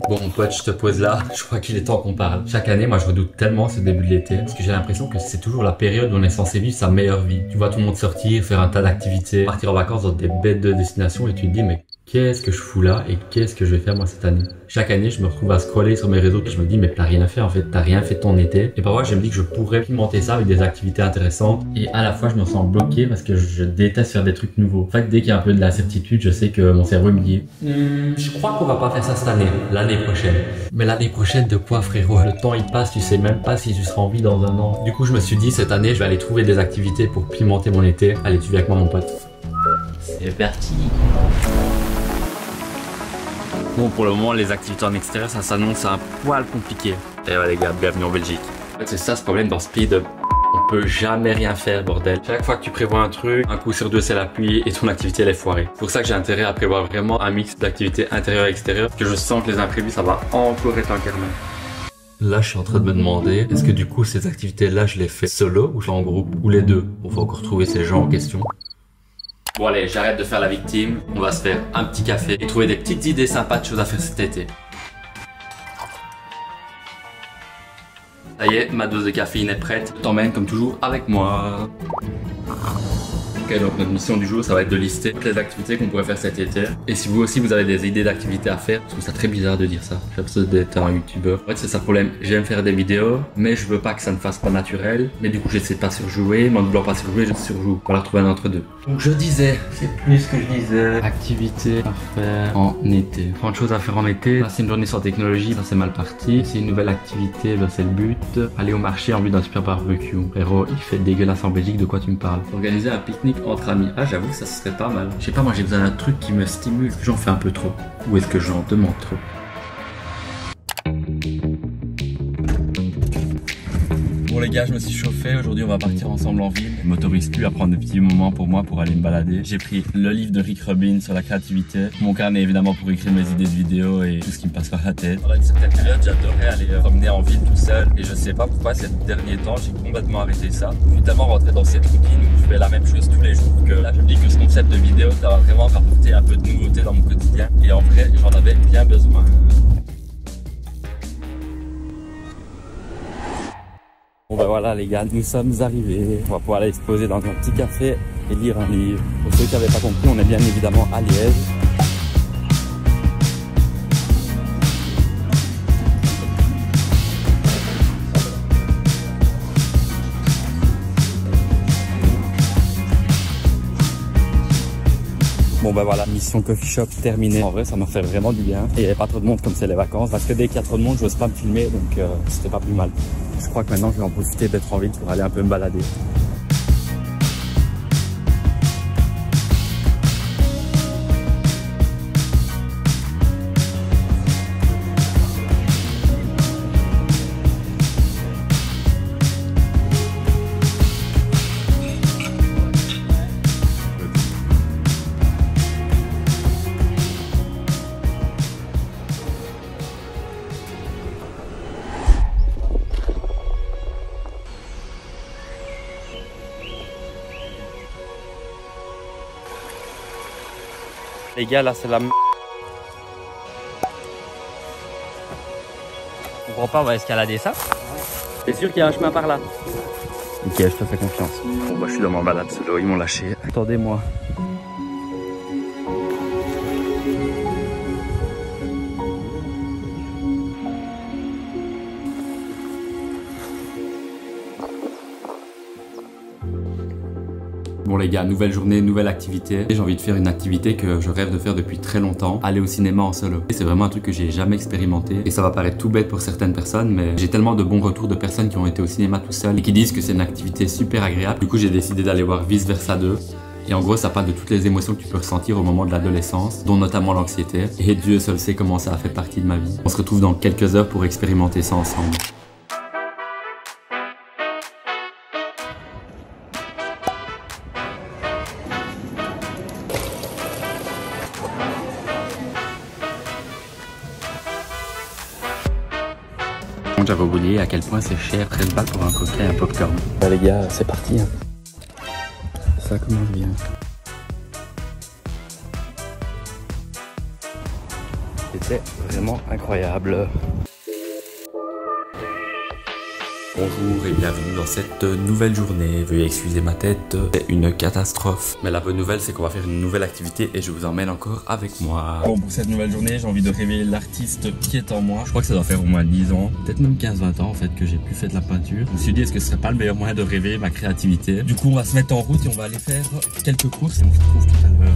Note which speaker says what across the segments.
Speaker 1: Bon mon pote, je te pose là, je crois qu'il est temps qu'on parle. Chaque année, moi je redoute tellement ce début de l'été, parce que j'ai l'impression que c'est toujours la période où on est censé vivre sa meilleure vie. Tu vois tout le monde sortir, faire un tas d'activités, partir en vacances dans des bêtes de destinations et tu te dis mais qu'est-ce que je fous là et qu'est-ce que je vais faire moi cette année? Chaque année, je me retrouve à scroller sur mes réseaux et je me dis mais t'as rien fait en fait, t'as rien fait de ton été. Et parfois je me dis que je pourrais pimenter ça avec des activités intéressantes et à la fois je me sens bloqué parce que je déteste faire des trucs nouveaux. En fait, dès qu'il y a un peu de l'incertitude, je sais que mon cerveau me dit je crois qu'on va pas faire ça cette année, l'année prochaine. Mais l'année prochaine de quoi frérot? Le temps il passe, tu sais même pas si tu seras en vie dans un an. Du coup je me suis dit cette année je vais aller trouver des activités pour pimenter mon été. Allez, tu viens avec moi mon pote.
Speaker 2: C'est parti.
Speaker 1: Bon, pour le moment, les activités en extérieur, ça s'annonce un poil compliqué. Et ouais, les gars, bienvenue en Belgique. En fait, c'est ça ce problème dans Speed. On peut jamais rien faire, bordel. Chaque fois que tu prévois un truc, un coup sur deux, c'est la pluie et ton activité, elle est foirée. C'est pour ça que j'ai intérêt à prévoir vraiment un mix d'activités intérieures et extérieures, parce que je sens que les imprévus, ça va encore être un carnage. Là, je suis en train de me demander, est-ce que du coup, ces activités-là, je les fais solo ou je les fais en groupe, ou les deux? On va encore trouver ces gens en question. Bon allez, j'arrête de faire la victime, on va se faire un petit café et trouver des petites idées sympas de choses à faire cet été. Ça y est, ma dose de caféine est prête, je t'emmène comme toujours avec moi. Ok, donc notre mission du jour, ça va être de lister toutes les activités qu'on pourrait faire cet été. Et si vous aussi vous avez des idées d'activités à faire, je trouve ça très bizarre de dire ça. J'ai l'impression d'être un youtubeur. En fait, c'est ça le problème. J'aime faire des vidéos, mais je veux pas que ça ne fasse pas naturel. Mais du coup, j'essaie de pas surjouer. Mais en ne voulant pas surjouer, je surjoue. Voilà, trouver un entre deux. Donc je disais, c'est plus ce que je disais. Activités à faire en été. 30 choses à faire en été. Là, c'est une journée sans technologie, là c'est mal parti. C'est une nouvelle activité, là c'est le but. Aller au marché en vue d'un super barbecue. Frérot, il fait dégueulasse en Belgique, de quoi tu me parles? Organiser un pique-nique entre amis. Ah, j'avoue que ça serait pas mal. Je sais pas, moi j'ai besoin d'un truc qui me stimule. J'en fais un peu trop. Ou est-ce que j'en demande trop? Bon les gars, je me suis chauffé, aujourd'hui on va partir ensemble en ville. Je m'autorise plus à prendre des petits moments pour moi pour aller me balader. J'ai pris le livre de Rick Rubin sur la créativité, mon carnet évidemment pour écrire mes idées de vidéos et tout ce qui me passe par la tête. Pendant une certaine période, j'adorais aller promener en ville tout seul et je sais pas pourquoi ces derniers temps j'ai complètement arrêté ça. Je suis tellement rentré dans cette routine où je fais la même chose tous les jours que là je me dis que ce concept de vidéo ça va vraiment apporter un peu de nouveauté dans mon quotidien et en vrai j'en avais bien besoin. Bon ben voilà les gars, nous sommes arrivés. On va pouvoir aller se poser dans un petit café et lire un livre. Pour ceux qui n'avaient pas compris, on est bien évidemment à Liège. Bon ben voilà, mission coffee shop terminée. En vrai ça m'a fait vraiment du bien. Et il n'y avait pas trop de monde comme c'est les vacances. Parce que dès qu'il y a trop de monde, je n'ose pas me filmer. Donc c'était pas plus mal. Je crois que maintenant je vais en profiter d'être en ville pour aller un peu me balader. Les gars, là, c'est la m...
Speaker 2: Je comprends pas, on va escalader ça.
Speaker 1: T'es sûr qu'il y a un chemin par là? Ok, je te fais confiance. Bon, bah, je suis dans ma balade solo, ils m'ont lâché. Attendez-moi. Bon les gars, nouvelle journée, nouvelle activité. J'ai envie de faire une activité que je rêve de faire depuis très longtemps, aller au cinéma en solo. C'est vraiment un truc que j'ai jamais expérimenté et ça va paraître tout bête pour certaines personnes, mais j'ai tellement de bons retours de personnes qui ont été au cinéma tout seuls et qui disent que c'est une activité super agréable. Du coup j'ai décidé d'aller voir Vice Versa 2. Et en gros ça parle de toutes les émotions que tu peux ressentir au moment de l'adolescence, dont notamment l'anxiété. Et Dieu seul sait comment ça a fait partie de ma vie. On se retrouve dans quelques heures pour expérimenter ça ensemble. J'avais oublié à quel point c'est cher, 13 balles pour un coquet et un popcorn. Bah les gars, c'est parti. Hein. Ça commence bien. c'est vraiment incroyable. Bonjour et bienvenue dans cette nouvelle journée. Veuillez excuser ma tête, c'est une catastrophe. Mais la bonne nouvelle, c'est qu'on va faire une nouvelle activité et je vous emmène encore avec moi. Bon, pour cette nouvelle journée, j'ai envie de réveiller l'artiste qui est en moi. Je crois que ça doit faire au moins 10 ans, peut-être même 15-20 ans en fait, que j'ai pu faire de la peinture. Je me suis dit, est-ce que ce serait pas le meilleur moyen de réveiller ma créativité? Du coup, on va se mettre en route et on va aller faire quelques courses et on se retrouve tout à l'heure.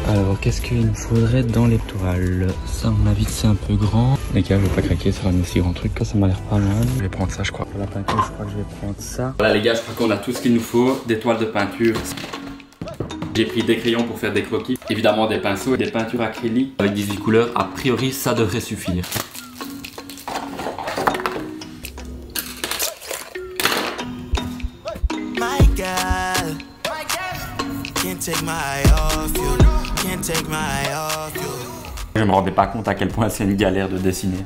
Speaker 1: Alors, qu'est-ce qu'il nous faudrait dans les toiles? Ça, à mon avis, c'est un peu grand. Les gars, je vais pas craquer sur un aussi grand truc. Ça m'a l'air pas mal. Je vais prendre ça, je crois. Pour la peinture, je crois que je vais prendre ça. Voilà, les gars, je crois qu'on a tout ce qu'il nous faut. Des toiles de peinture. J'ai pris des crayons pour faire des croquis. Évidemment, des pinceaux et des peintures acryliques avec 18 couleurs. A priori, ça devrait suffire. Je me rendais pas compte à quel point c'est une galère de dessiner.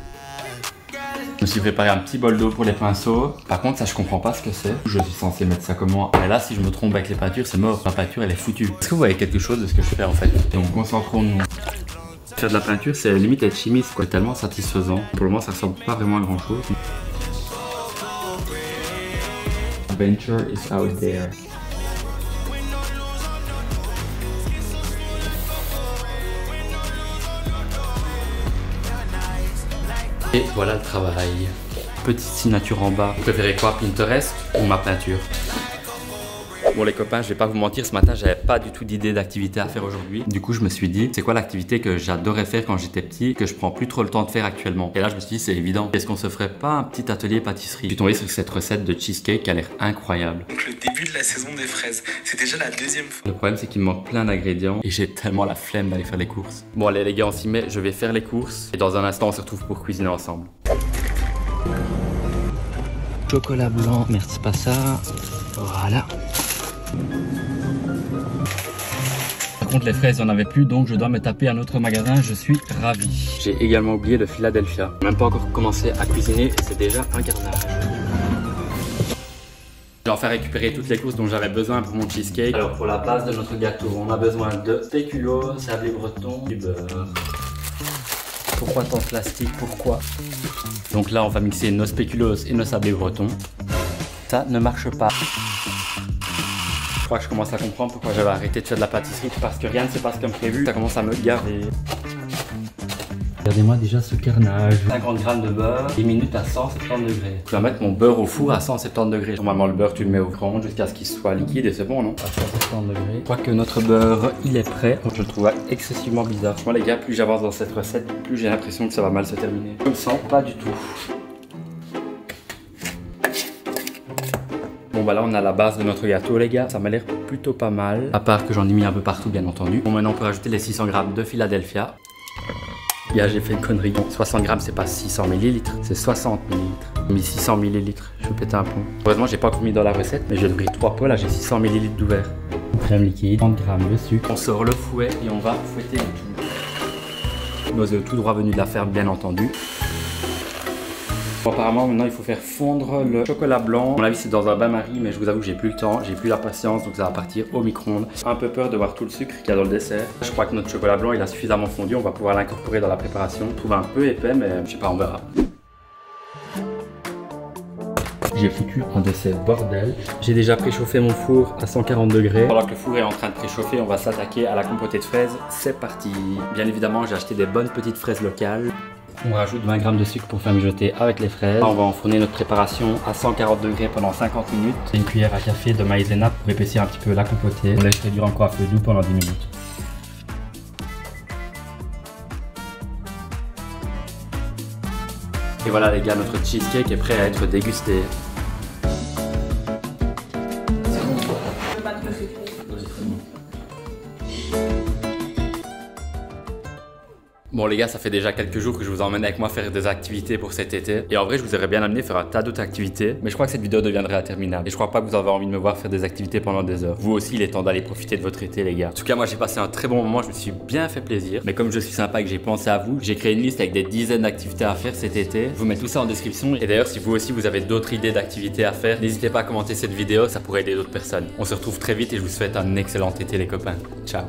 Speaker 1: Je me suis préparé un petit bol d'eau pour les pinceaux. Par contre, ça je comprends pas ce que c'est. Je suis censé mettre ça comment? Mais là, si je me trompe avec les peintures, c'est mort. Ma peinture, elle est foutue. Est-ce que vous voyez quelque chose de ce que je fais en fait? Donc concentrons-nous. Faire de la peinture, c'est limite être chimiste, quoi. Tellement satisfaisant. Pour le moment, ça ressemble pas vraiment à grand chose. Adventure is out there. Et voilà le travail. Petite signature en bas. Vous préférez quoi, Pinterest ou ma peinture? Bon les copains, je vais pas vous mentir, ce matin j'avais pas du tout d'idée d'activité à faire aujourd'hui. Du coup je me suis dit, c'est quoi l'activité que j'adorais faire quand j'étais petit, que je prends plus trop le temps de faire actuellement? Et là je me suis dit, c'est évident. Est-ce qu'on se ferait pas un petit atelier pâtisserie? Je suis tombé sur cette recette de cheesecake qui a l'air incroyable.
Speaker 3: Donc le début de la saison des fraises, c'est déjà la deuxième fois.
Speaker 1: Le problème c'est qu'il me manque plein d'ingrédients et j'ai tellement la flemme d'aller faire les courses. Bon allez les gars, on s'y met, je vais faire les courses et dans un instant on se retrouve pour cuisiner ensemble. Chocolat blanc, merde c'est pas ça. Voilà. Par contre les fraises, il n'y en avait plus, donc je dois me taper un autre magasin, je suis ravi. J'ai également oublié le Philadelphia. Même pas encore commencé à cuisiner et c'est déjà un carnage. Je vais enfin récupérer toutes les courses dont j'avais besoin pour mon cheesecake. Alors pour la base de notre gâteau, on a besoin de spéculoos, sablé breton, du beurre. Pourquoi tant de plastique? Pourquoi? Donc là on va mixer nos spéculoos et nos sablés bretons. Ça ne marche pas. Je crois que je commence à comprendre pourquoi j'avais arrêté de faire de la pâtisserie, parce que rien ne se passe comme prévu, ça commence à me gaver. Regardez-moi déjà ce carnage. 50 g de beurre, 10 minutes à 170 degrés. Je vais mettre mon beurre au four à 170 degrés. Normalement le beurre tu le mets au micro-ondes jusqu'à ce qu'il soit liquide et c'est bon, non? À 170 degrés. Je crois que notre beurre il est prêt. Je le trouve excessivement bizarre. Moi les gars, plus j'avance dans cette recette, plus j'ai l'impression que ça va mal se terminer. Je le sens pas du tout. Bon bah là on a la base de notre gâteau les gars, ça m'a l'air plutôt pas mal. À part que j'en ai mis un peu partout bien entendu. Bon maintenant on peut rajouter les 600 g de Philadelphia. Yeah, j'ai fait une connerie. Bon, 60 g c'est pas 600 ml, c'est 60 ml. J'ai mis 600 ml, je vais péter un plomb. Heureusement j'ai pas encore mis dans la recette, mais je vais ouvrir 3 pots, là j'ai 600 ml d'ouvert. Crème liquide, 30 g de sucre. On sort le fouet et on va fouetter le tout. Nos œufs tout droit venus de la ferme bien entendu. Bon, apparemment maintenant il faut faire fondre le chocolat blanc. À mon avis c'est dans un bain-marie, mais je vous avoue que j'ai plus le temps, j'ai plus la patience, donc ça va partir au micro-ondes. Un peu peur de voir tout le sucre qu'il y a dans le dessert. Je crois que notre chocolat blanc il a suffisamment fondu, on va pouvoir l'incorporer dans la préparation. Je trouve un peu épais, mais je sais pas, on verra. J'ai foutu un dessert bordel. J'ai déjà préchauffé mon four à 140 degrés. Pendant que le four est en train de préchauffer, on va s'attaquer à la compotée de fraises. C'est parti. Bien évidemment j'ai acheté des bonnes petites fraises locales. On rajoute 20 g de sucre pour faire mijoter avec les fraises. Là, on va enfourner notre préparation à 140 degrés pendant 50 minutes. Une cuillère à café de maïzena pour épaissir un petit peu la compotée. On laisse réduire encore à feu doux pendant 10 minutes. Et voilà les gars, notre cheesecake est prêt à être dégusté. Bon les gars, ça fait déjà quelques jours que je vous emmène avec moi faire des activités pour cet été. Et en vrai, je vous aurais bien amené faire un tas d'autres activités. Mais je crois que cette vidéo deviendrait interminable. Et je crois pas que vous avez envie de me voir faire des activités pendant des heures. Vous aussi, il est temps d'aller profiter de votre été les gars. En tout cas, moi j'ai passé un très bon moment, je me suis bien fait plaisir. Mais comme je suis sympa et que j'ai pensé à vous, j'ai créé une liste avec des dizaines d'activités à faire cet été. Je vous mets tout ça en description. Et d'ailleurs, si vous aussi vous avez d'autres idées d'activités à faire, n'hésitez pas à commenter cette vidéo, ça pourrait aider d'autres personnes. On se retrouve très vite et je vous souhaite un excellent été les copains. Ciao.